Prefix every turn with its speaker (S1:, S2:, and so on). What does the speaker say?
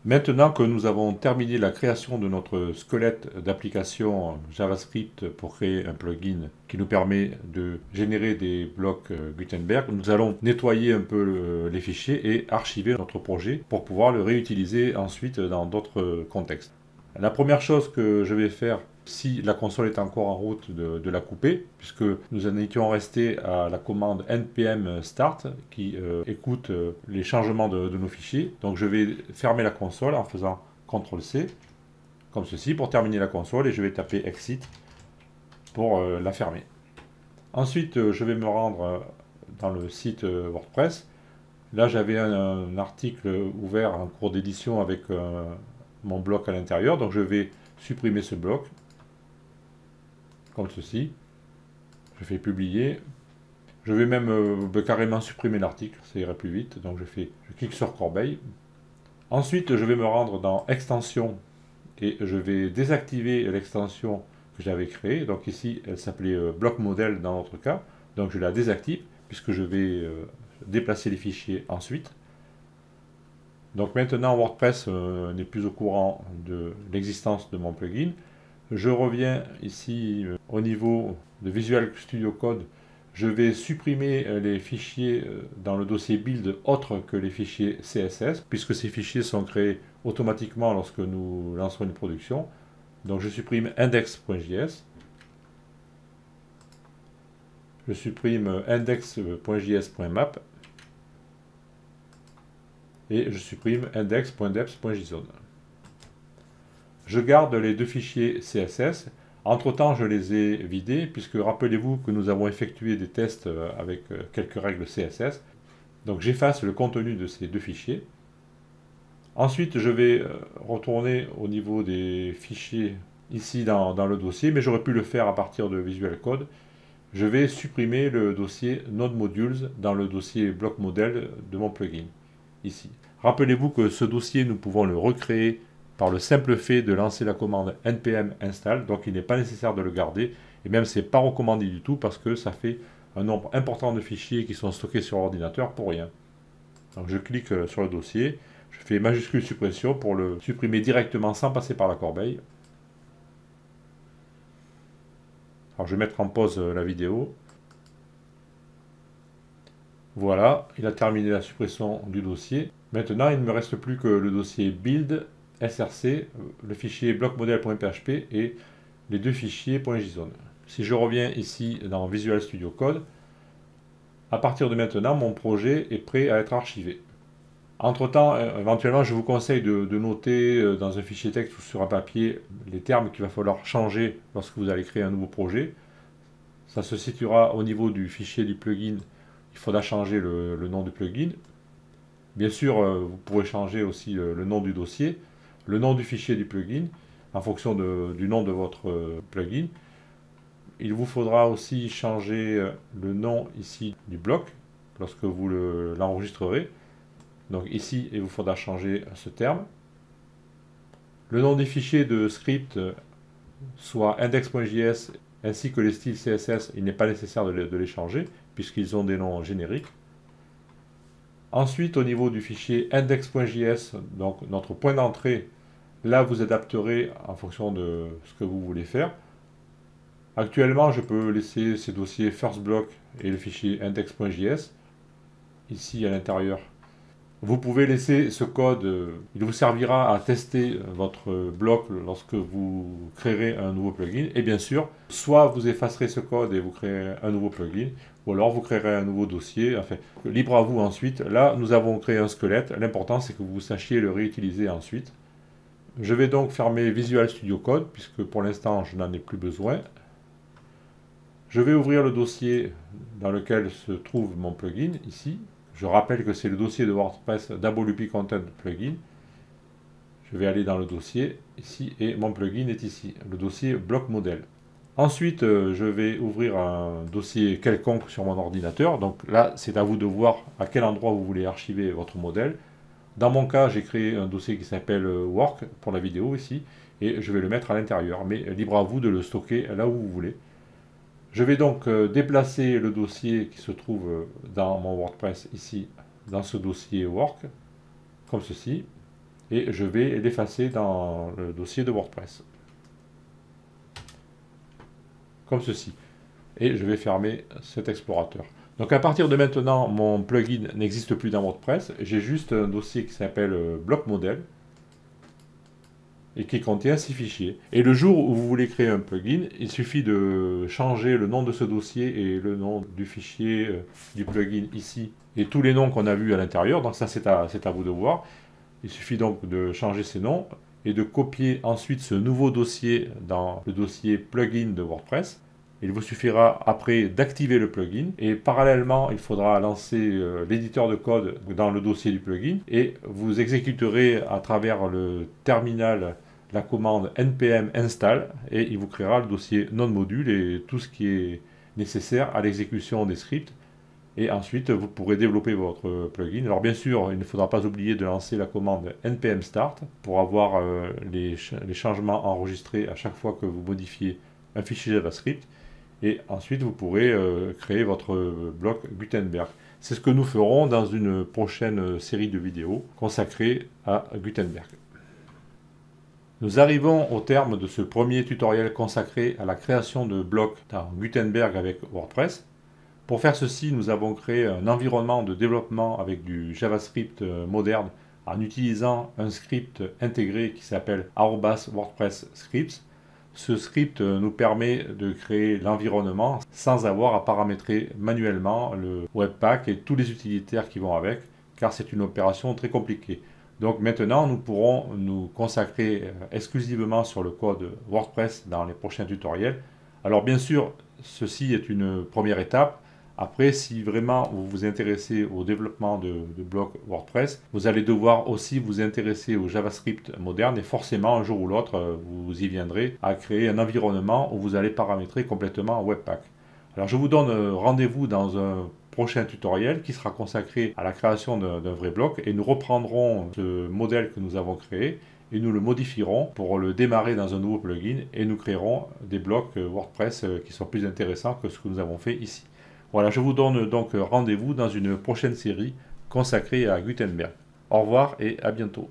S1: Maintenant que nous avons terminé la création de notre squelette d'application JavaScript pour créer un plugin qui nous permet de générer des blocs Gutenberg, nous allons nettoyer un peu les fichiers et archiver notre projet pour pouvoir le réutiliser ensuite dans d'autres contextes. La première chose que je vais faire, si la console est encore en route, de la couper, puisque nous en étions restés à la commande npm start qui écoute les changements de nos fichiers. Donc je vais fermer la console en faisant CTRL-C, comme ceci, pour terminer la console, et je vais taper exit pour la fermer. Ensuite, je vais me rendre dans le site WordPress. Là, j'avais un article ouvert en cours d'édition avec mon bloc à l'intérieur, donc je vais supprimer ce bloc, comme ceci. Je fais publier. Je vais même carrément supprimer l'article, ça irait plus vite, donc je clique sur corbeille. Ensuite, je vais me rendre dans extension et je vais désactiver l'extension que j'avais créée. Donc ici, elle s'appelait bloc modèle dans notre cas, donc je la désactive puisque je vais déplacer les fichiers ensuite. Donc maintenant, WordPress n'est plus au courant de l'existence de mon plugin. Je reviens ici au niveau de Visual Studio Code. Je vais supprimer les fichiers dans le dossier build autres que les fichiers CSS, puisque ces fichiers sont créés automatiquement lorsque nous lançons une production. Donc je supprime index.js. Je supprime index.js.map. Et je supprime index.deps.json. Je garde les deux fichiers CSS. Entre-temps, je les ai vidés, puisque rappelez-vous que nous avons effectué des tests avec quelques règles CSS. Donc j'efface le contenu de ces deux fichiers. Ensuite, je vais retourner au niveau des fichiers ici dans le dossier, mais j'aurais pu le faire à partir de Visual Code. Je vais supprimer le dossier Node Modules dans le dossier bloc modèle de mon plugin, ici. Rappelez-vous que ce dossier, nous pouvons le recréer par le simple fait de lancer la commande npm install, donc il n'est pas nécessaire de le garder, et même c'est pas recommandé du tout parce que ça fait un nombre important de fichiers qui sont stockés sur l'ordinateur pour rien. Donc je clique sur le dossier, je fais majuscule suppression pour le supprimer directement sans passer par la corbeille. Alors je vais mettre en pause la vidéo. Voilà, il a terminé la suppression du dossier. Maintenant, il ne me reste plus que le dossier build, src, le fichier blockmodel.php et les deux fichiers .json. Si je reviens ici dans Visual Studio Code, à partir de maintenant, mon projet est prêt à être archivé. Entre-temps, éventuellement, je vous conseille de noter dans un fichier texte ou sur un papier les termes qu'il va falloir changer lorsque vous allez créer un nouveau projet. Ça se situera au niveau du fichier du plugin. Il faudra changer le nom du plugin. Bien sûr, vous pourrez changer aussi le nom du dossier, le nom du fichier du plugin, en fonction du nom de votre plugin. Il vous faudra aussi changer le nom ici du bloc, lorsque vous l'enregistrerez. Donc ici, il vous faudra changer ce terme. Le nom des fichiers de script, soit index.js, ainsi que les styles CSS, il n'est pas nécessaire de les changer, puisqu'ils ont des noms génériques. Ensuite, au niveau du fichier index.js, donc notre point d'entrée, là vous adapterez en fonction de ce que vous voulez faire. Actuellement, je peux laisser ces dossiers firstBlock et le fichier index.js ici à l'intérieur. Vous pouvez laisser ce code, il vous servira à tester votre bloc lorsque vous créerez un nouveau plugin. Et bien sûr, soit vous effacerez ce code et vous créerez un nouveau plugin, ou alors vous créerez un nouveau dossier. Enfin, libre à vous ensuite. Là, nous avons créé un squelette. L'important, c'est que vous sachiez le réutiliser ensuite. Je vais donc fermer Visual Studio Code, puisque pour l'instant, je n'en ai plus besoin. Je vais ouvrir le dossier dans lequel se trouve mon plugin, ici. Je rappelle que c'est le dossier de WordPress WP Content Plugin. Je vais aller dans le dossier ici et mon plugin est ici, le dossier bloc modèle. Ensuite, je vais ouvrir un dossier quelconque sur mon ordinateur. Donc là, c'est à vous de voir à quel endroit vous voulez archiver votre modèle. Dans mon cas, j'ai créé un dossier qui s'appelle Work pour la vidéo ici et je vais le mettre à l'intérieur. Mais libre à vous de le stocker là où vous voulez. Je vais donc déplacer le dossier qui se trouve dans mon WordPress ici, dans ce dossier Work, comme ceci. et je vais l'effacer dans le dossier de WordPress. Comme ceci. Et je vais fermer cet explorateur. Donc à partir de maintenant, mon plugin n'existe plus dans WordPress. J'ai juste un dossier qui s'appelle bloc modèle et qui contient 6 fichiers. Et le jour où vous voulez créer un plugin, il suffit de changer le nom de ce dossier et le nom du fichier du plugin ici et tous les noms qu'on a vus à l'intérieur. Donc ça, c'est à vous de voir. Il suffit donc de changer ces noms et de copier ensuite ce nouveau dossier dans le dossier plugin de WordPress. Il vous suffira après d'activer le plugin et parallèlement il faudra lancer l'éditeur de code dans le dossier du plugin et vous exécuterez à travers le terminal la commande npm install et il vous créera le dossier non-module et tout ce qui est nécessaire à l'exécution des scripts. Et ensuite, vous pourrez développer votre plugin. Alors bien sûr, il ne faudra pas oublier de lancer la commande npm start pour avoir les changements enregistrés à chaque fois que vous modifiez un fichier JavaScript. Et ensuite, vous pourrez créer votre bloc Gutenberg. C'est ce que nous ferons dans une prochaine série de vidéos consacrée à Gutenberg. Nous arrivons au terme de ce premier tutoriel consacré à la création de blocs dans Gutenberg avec WordPress. Pour faire ceci, nous avons créé un environnement de développement avec du JavaScript moderne en utilisant un script intégré qui s'appelle @WordPress scripts. Ce script nous permet de créer l'environnement sans avoir à paramétrer manuellement le Webpack et tous les utilitaires qui vont avec, car c'est une opération très compliquée. Donc maintenant, nous pourrons nous consacrer exclusivement sur le code WordPress dans les prochains tutoriels. Alors bien sûr, ceci est une première étape. Après, si vraiment vous vous intéressez au développement de blocs WordPress, vous allez devoir aussi vous intéresser au JavaScript moderne et forcément, un jour ou l'autre, vous y viendrez à créer un environnement où vous allez paramétrer complètement Webpack. Alors, je vous donne rendez-vous dans un prochain tutoriel qui sera consacré à la création d'un vrai bloc et nous reprendrons ce modèle que nous avons créé et nous le modifierons pour le démarrer dans un nouveau plugin et nous créerons des blocs WordPress qui sont plus intéressants que ce que nous avons fait ici. Voilà, je vous donne donc rendez-vous dans une prochaine série consacrée à Gutenberg. Au revoir et à bientôt.